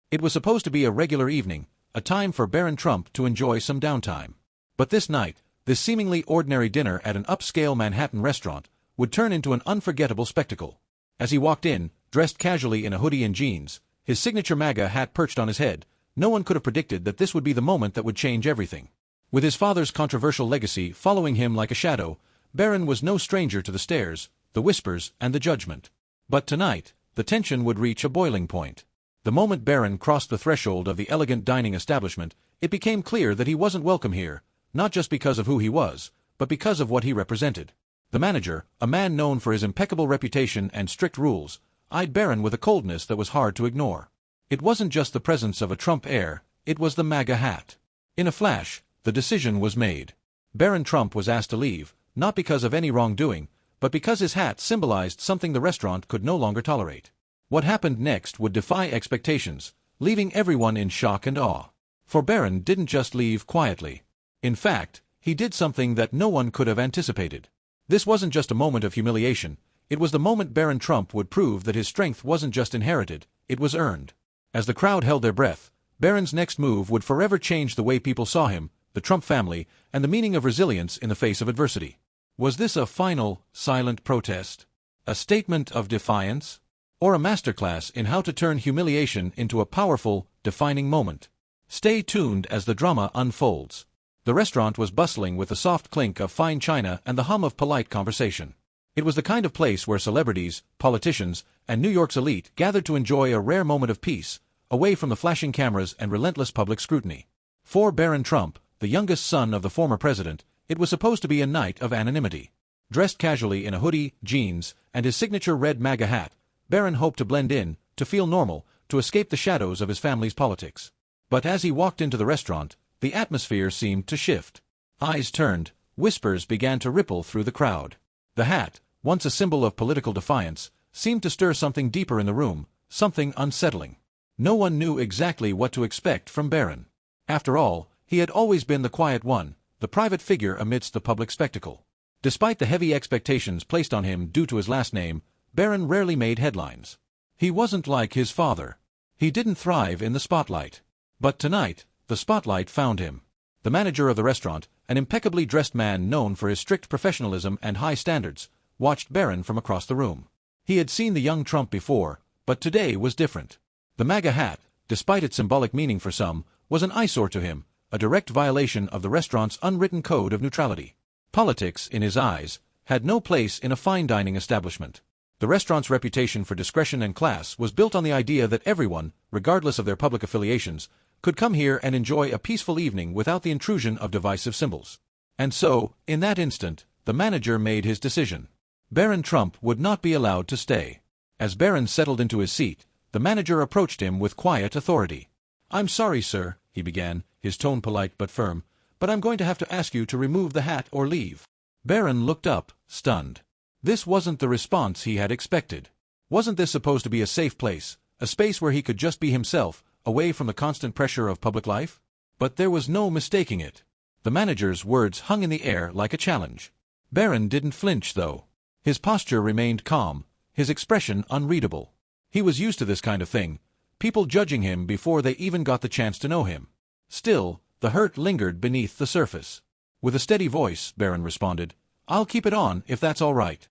It was supposed to be a regular evening, a time for Barron Trump to enjoy some downtime. But this night, this seemingly ordinary dinner at an upscale Manhattan restaurant would turn into an unforgettable spectacle. As he walked in, dressed casually in a hoodie and jeans, his signature MAGA hat perched on his head, no one could have predicted that this would be the moment that would change everything. With his father's controversial legacy following him like a shadow, Barron was no stranger to the stares, the whispers, and the judgment. But tonight, the tension would reach a boiling point. The moment Barron crossed the threshold of the elegant dining establishment, it became clear that he wasn't welcome here, not just because of who he was, but because of what he represented. The manager, a man known for his impeccable reputation and strict rules, eyed Barron with a coldness that was hard to ignore. It wasn't just the presence of a Trump heir, it was the MAGA hat. In a flash, the decision was made. Barron Trump was asked to leave, not because of any wrongdoing, but because his hat symbolized something the restaurant could no longer tolerate. What happened next would defy expectations, leaving everyone in shock and awe. For Barron didn't just leave quietly. In fact, he did something that no one could have anticipated. This wasn't just a moment of humiliation, it was the moment Barron Trump would prove that his strength wasn't just inherited, it was earned. As the crowd held their breath, Barron's next move would forever change the way people saw him, the Trump family, and the meaning of resilience in the face of adversity. Was this a final, silent protest? A statement of defiance? Or a masterclass in how to turn humiliation into a powerful, defining moment? Stay tuned as the drama unfolds. The restaurant was bustling with the soft clink of fine china and the hum of polite conversation. It was the kind of place where celebrities, politicians, and New York's elite gathered to enjoy a rare moment of peace, away from the flashing cameras and relentless public scrutiny. For Barron Trump, the youngest son of the former president, it was supposed to be a night of anonymity. Dressed casually in a hoodie, jeans, and his signature red MAGA hat, Barron hoped to blend in, to feel normal, to escape the shadows of his family's politics. But as he walked into the restaurant, the atmosphere seemed to shift. Eyes turned, whispers began to ripple through the crowd. The hat, once a symbol of political defiance, seemed to stir something deeper in the room, something unsettling. No one knew exactly what to expect from Barron. After all, he had always been the quiet one, the private figure amidst the public spectacle. Despite the heavy expectations placed on him due to his last name, Barron rarely made headlines. He wasn't like his father. He didn't thrive in the spotlight. But tonight, the spotlight found him. The manager of the restaurant, an impeccably dressed man known for his strict professionalism and high standards, watched Barron from across the room. He had seen the young Trump before, but today was different. The MAGA hat, despite its symbolic meaning for some, was an eyesore to him, a direct violation of the restaurant's unwritten code of neutrality. Politics, in his eyes, had no place in a fine dining establishment. The restaurant's reputation for discretion and class was built on the idea that everyone, regardless of their public affiliations, could come here and enjoy a peaceful evening without the intrusion of divisive symbols. And so, in that instant, the manager made his decision. Barron Trump would not be allowed to stay. As Barron settled into his seat, the manager approached him with quiet authority. "I'm sorry, sir," he began, his tone polite but firm, "but I'm going to have to ask you to remove the hat or leave." Barron looked up, stunned. This wasn't the response he had expected. Wasn't this supposed to be a safe place, a space where he could just be himself, away from the constant pressure of public life? But there was no mistaking it. The manager's words hung in the air like a challenge. Barron didn't flinch, though. His posture remained calm, his expression unreadable. He was used to this kind of thing, people judging him before they even got the chance to know him. Still, the hurt lingered beneath the surface. With a steady voice, Barron responded, "I'll keep it on if that's all right."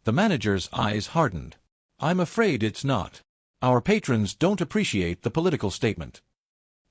The manager's eyes hardened. "I'm afraid it's not. Our patrons don't appreciate the political statement."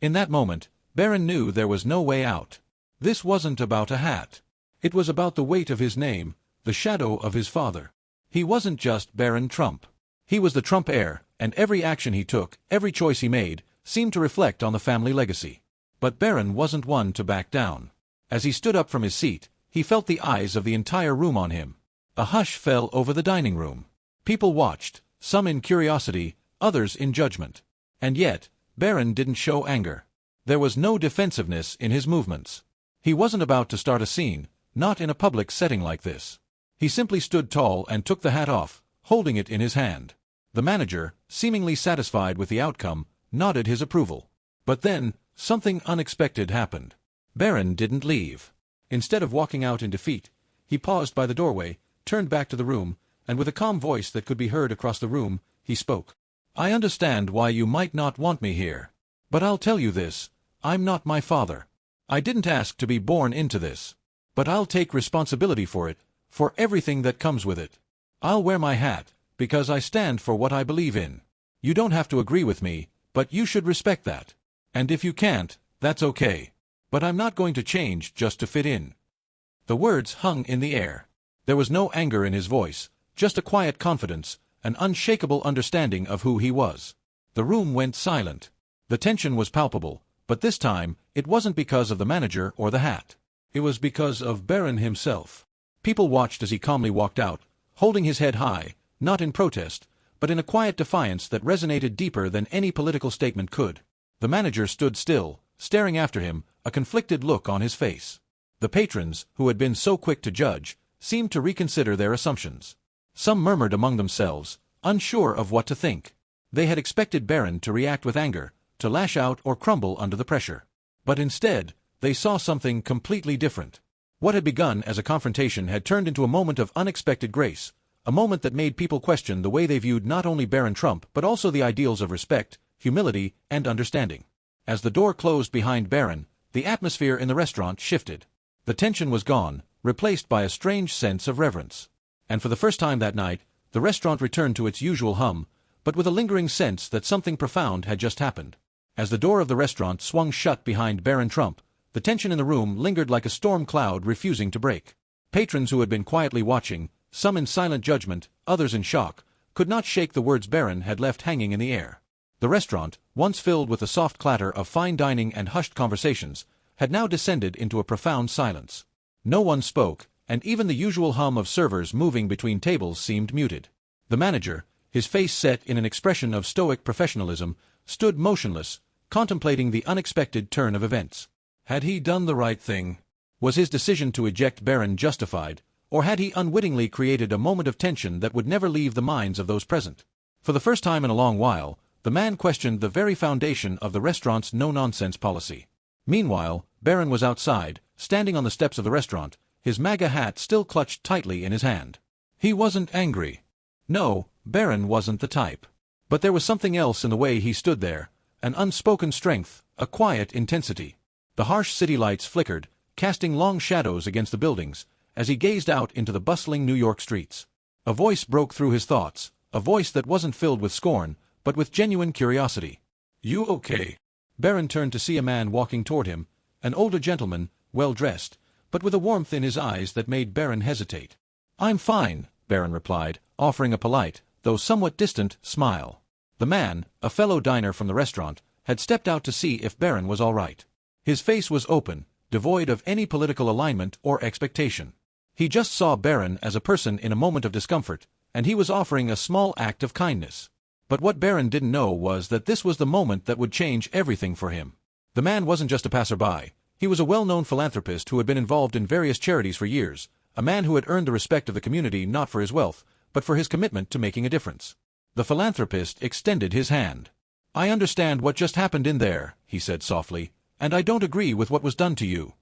In that moment, Barron knew there was no way out. This wasn't about a hat. It was about the weight of his name, the shadow of his father. He wasn't just Barron Trump. He was the Trump heir, and every action he took, every choice he made, seemed to reflect on the family legacy. But Barron wasn't one to back down. As he stood up from his seat, he felt the eyes of the entire room on him. A hush fell over the dining room. People watched, some in curiosity, others in judgment. And yet, Barron didn't show anger. There was no defensiveness in his movements. He wasn't about to start a scene, not in a public setting like this. He simply stood tall and took the hat off, holding it in his hand. The manager, seemingly satisfied with the outcome, nodded his approval. But then, something unexpected happened. Barron didn't leave. Instead of walking out in defeat, he paused by the doorway, turned back to the room, and with a calm voice that could be heard across the room, he spoke. I understand why you might not want me here. But I'll tell you this, I'm not my father. I didn't ask to be born into this. But I'll take responsibility for it, for everything that comes with it. I'll wear my hat, because I stand for what I believe in. You don't have to agree with me, but you should respect that. And if you can't, that's okay. But I'm not going to change just to fit in. The words hung in the air. There was no anger in his voice, just a quiet confidence, an unshakable understanding of who he was. The room went silent. The tension was palpable, but this time, it wasn't because of the manager or the hat. It was because of Barron himself. People watched as he calmly walked out, holding his head high, not in protest, but in a quiet defiance that resonated deeper than any political statement could. The manager stood still, staring after him, a conflicted look on his face. The patrons, who had been so quick to judge, seemed to reconsider their assumptions. Some murmured among themselves, unsure of what to think. They had expected Barron to react with anger, to lash out or crumble under the pressure. But instead, they saw something completely different. What had begun as a confrontation had turned into a moment of unexpected grace, a moment that made people question the way they viewed not only Barron Trump but also the ideals of respect, humility, and understanding. As the door closed behind Barron, the atmosphere in the restaurant shifted. The tension was gone, replaced by a strange sense of reverence. And for the first time that night, the restaurant returned to its usual hum, but with a lingering sense that something profound had just happened. As the door of the restaurant swung shut behind Barron Trump, the tension in the room lingered like a storm cloud refusing to break. Patrons who had been quietly watching, some in silent judgment, others in shock, could not shake the words Barron had left hanging in the air. The restaurant, once filled with the soft clatter of fine dining and hushed conversations, had now descended into a profound silence. No one spoke, and even the usual hum of servers moving between tables seemed muted. The manager, his face set in an expression of stoic professionalism, stood motionless, contemplating the unexpected turn of events. Had he done the right thing? Was his decision to eject Barron justified, or had he unwittingly created a moment of tension that would never leave the minds of those present? For the first time in a long while, the man questioned the very foundation of the restaurant's no-nonsense policy. Meanwhile, Barron was outside, standing on the steps of the restaurant, his MAGA hat still clutched tightly in his hand. He wasn't angry. No, Barron wasn't the type. But there was something else in the way he stood there, an unspoken strength, a quiet intensity. The harsh city lights flickered, casting long shadows against the buildings, as he gazed out into the bustling New York streets. A voice broke through his thoughts, a voice that wasn't filled with scorn, but with genuine curiosity. "You okay?" Barron turned to see a man walking toward him, an older gentleman, well-dressed, but with a warmth in his eyes that made Barron hesitate. "I'm fine," Barron replied, offering a polite, though somewhat distant, smile. The man, a fellow diner from the restaurant, had stepped out to see if Barron was all right. His face was open, devoid of any political alignment or expectation. He just saw Barron as a person in a moment of discomfort, and he was offering a small act of kindness. But what Barron didn't know was that this was the moment that would change everything for him. The man wasn't just a passerby. He was a well-known philanthropist who had been involved in various charities for years, a man who had earned the respect of the community not for his wealth, but for his commitment to making a difference. The philanthropist extended his hand. "I understand what just happened in there," he said softly, "and I don't agree with what was done to you."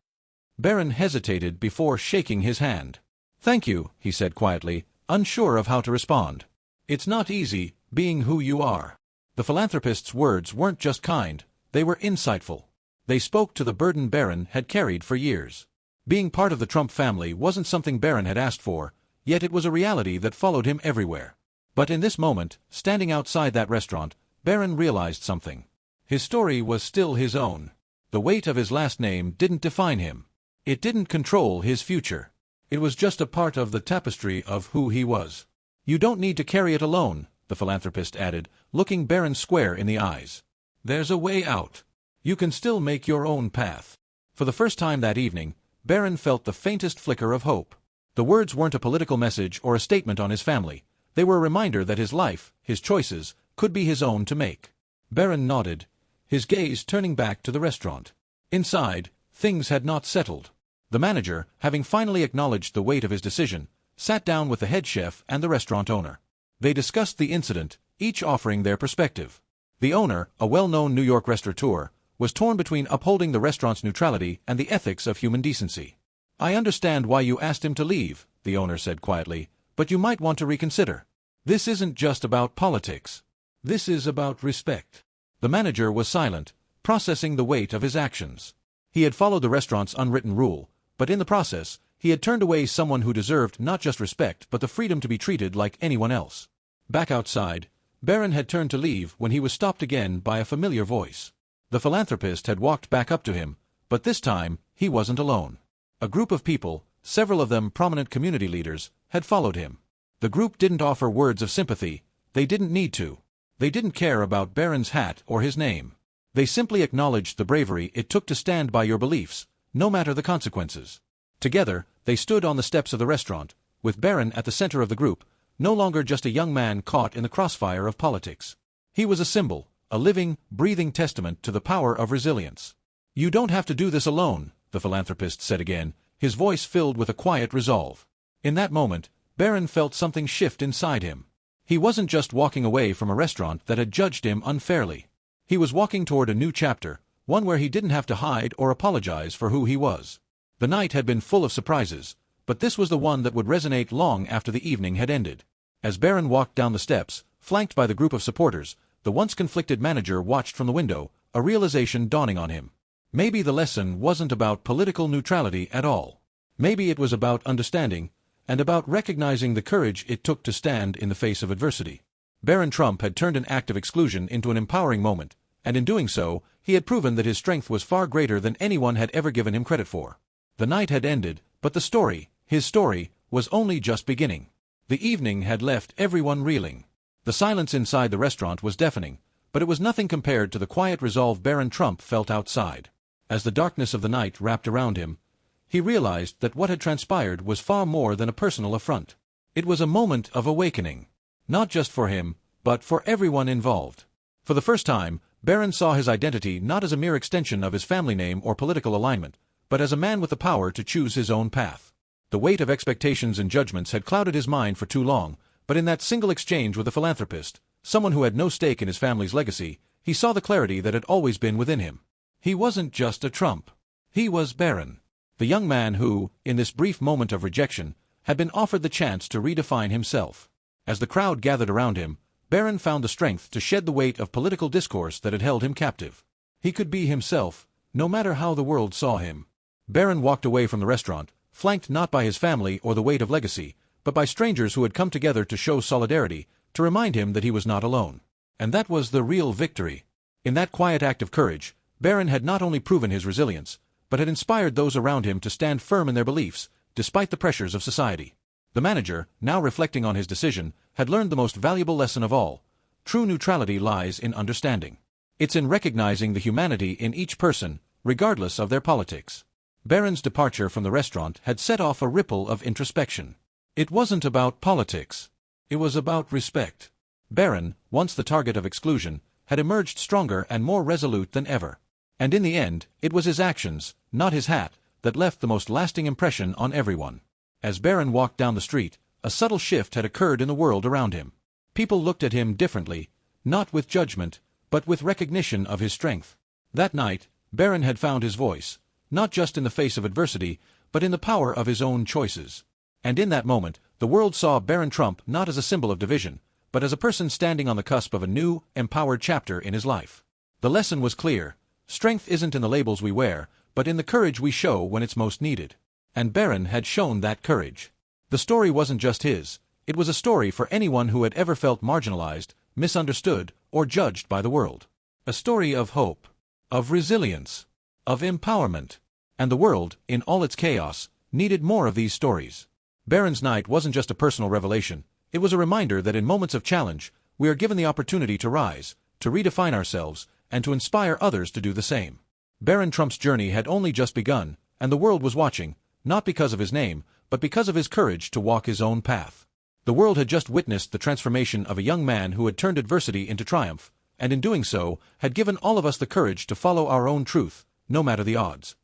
Barron hesitated before shaking his hand. "Thank you," he said quietly, unsure of how to respond. "It's not easy, being who you are." The philanthropist's words weren't just kind, they were insightful. They spoke to the burden Barron had carried for years. Being part of the Trump family wasn't something Barron had asked for, yet it was a reality that followed him everywhere. But in this moment, standing outside that restaurant, Barron realized something. His story was still his own. The weight of his last name didn't define him. It didn't control his future. It was just a part of the tapestry of who he was. "You don't need to carry it alone," the philanthropist added, looking Barron square in the eyes. "There's a way out. You can still make your own path." For the first time that evening, Barron felt the faintest flicker of hope. The words weren't a political message or a statement on his family. They were a reminder that his life, his choices, could be his own to make. Barron nodded, his gaze turning back to the restaurant. Inside, things had not settled. The manager, having finally acknowledged the weight of his decision, sat down with the head chef and the restaurant owner. They discussed the incident, each offering their perspective. The owner, a well-known New York restaurateur, was torn between upholding the restaurant's neutrality and the ethics of human decency. "I understand why you asked him to leave," the owner said quietly, "but you might want to reconsider. This isn't just about politics. This is about respect. The manager was silent, processing the weight of his actions. He had followed the restaurant's unwritten rule, but in the process, he had turned away someone who deserved not just respect but the freedom to be treated like anyone else. Back outside, Barron had turned to leave when he was stopped again by a familiar voice. The philanthropist had walked back up to him, but this time, he wasn't alone. A group of people, several of them prominent community leaders, had followed him. The group didn't offer words of sympathy. They didn't need to. They didn't care about Barron's hat or his name. They simply acknowledged the bravery it took to stand by your beliefs, no matter the consequences. Together, they stood on the steps of the restaurant, with Barron at the center of the group, no longer just a young man caught in the crossfire of politics. He was a symbol, a living, breathing testament to the power of resilience. "You don't have to do this alone," the philanthropist said again, his voice filled with a quiet resolve. In that moment, Barron felt something shift inside him. He wasn't just walking away from a restaurant that had judged him unfairly. He was walking toward a new chapter, one where he didn't have to hide or apologize for who he was. The night had been full of surprises, but this was the one that would resonate long after the evening had ended. As Barron walked down the steps, flanked by the group of supporters, the once conflicted manager watched from the window, a realization dawning on him. Maybe the lesson wasn't about political neutrality at all. Maybe it was about understanding, and about recognizing the courage it took to stand in the face of adversity. Barron Trump had turned an act of exclusion into an empowering moment, and in doing so, he had proven that his strength was far greater than anyone had ever given him credit for. The night had ended, but the story, his story, was only just beginning. The evening had left everyone reeling. The silence inside the restaurant was deafening, but it was nothing compared to the quiet resolve Barron Trump felt outside. As the darkness of the night wrapped around him, he realized that what had transpired was far more than a personal affront. It was a moment of awakening. Not just for him, but for everyone involved. For the first time, Barron saw his identity not as a mere extension of his family name or political alignment, but as a man with the power to choose his own path. The weight of expectations and judgments had clouded his mind for too long, but in that single exchange with the philanthropist, someone who had no stake in his family's legacy, he saw the clarity that had always been within him. He wasn't just a Trump. He was Barron, the young man who, in this brief moment of rejection, had been offered the chance to redefine himself. As the crowd gathered around him, Barron found the strength to shed the weight of political discourse that had held him captive. He could be himself, no matter how the world saw him. Barron walked away from the restaurant, flanked not by his family or the weight of legacy, but by strangers who had come together to show solidarity, to remind him that he was not alone. And that was the real victory. In that quiet act of courage, Barron had not only proven his resilience, but had inspired those around him to stand firm in their beliefs, despite the pressures of society. The manager, now reflecting on his decision, had learned the most valuable lesson of all. True neutrality lies in understanding. It's in recognizing the humanity in each person, regardless of their politics. Barron's departure from the restaurant had set off a ripple of introspection. It wasn't about politics. It was about respect. Barron, once the target of exclusion, had emerged stronger and more resolute than ever. And in the end, it was his actions, not his hat, that left the most lasting impression on everyone. As Barron walked down the street, a subtle shift had occurred in the world around him. People looked at him differently, not with judgment, but with recognition of his strength. That night, Barron had found his voice, not just in the face of adversity, but in the power of his own choices. And in that moment, the world saw Barron Trump not as a symbol of division, but as a person standing on the cusp of a new, empowered chapter in his life. The lesson was clear. Strength isn't in the labels we wear, but in the courage we show when it's most needed. And Barron had shown that courage. The story wasn't just his. It was a story for anyone who had ever felt marginalized, misunderstood, or judged by the world. A story of hope, of resilience, of empowerment. And the world, in all its chaos, needed more of these stories. Barron's night wasn't just a personal revelation. It was a reminder that in moments of challenge, we are given the opportunity to rise, to redefine ourselves, and to inspire others to do the same. Barron Trump's journey had only just begun, and the world was watching, not because of his name, but because of his courage to walk his own path. The world had just witnessed the transformation of a young man who had turned adversity into triumph, and in doing so, had given all of us the courage to follow our own truth, no matter the odds.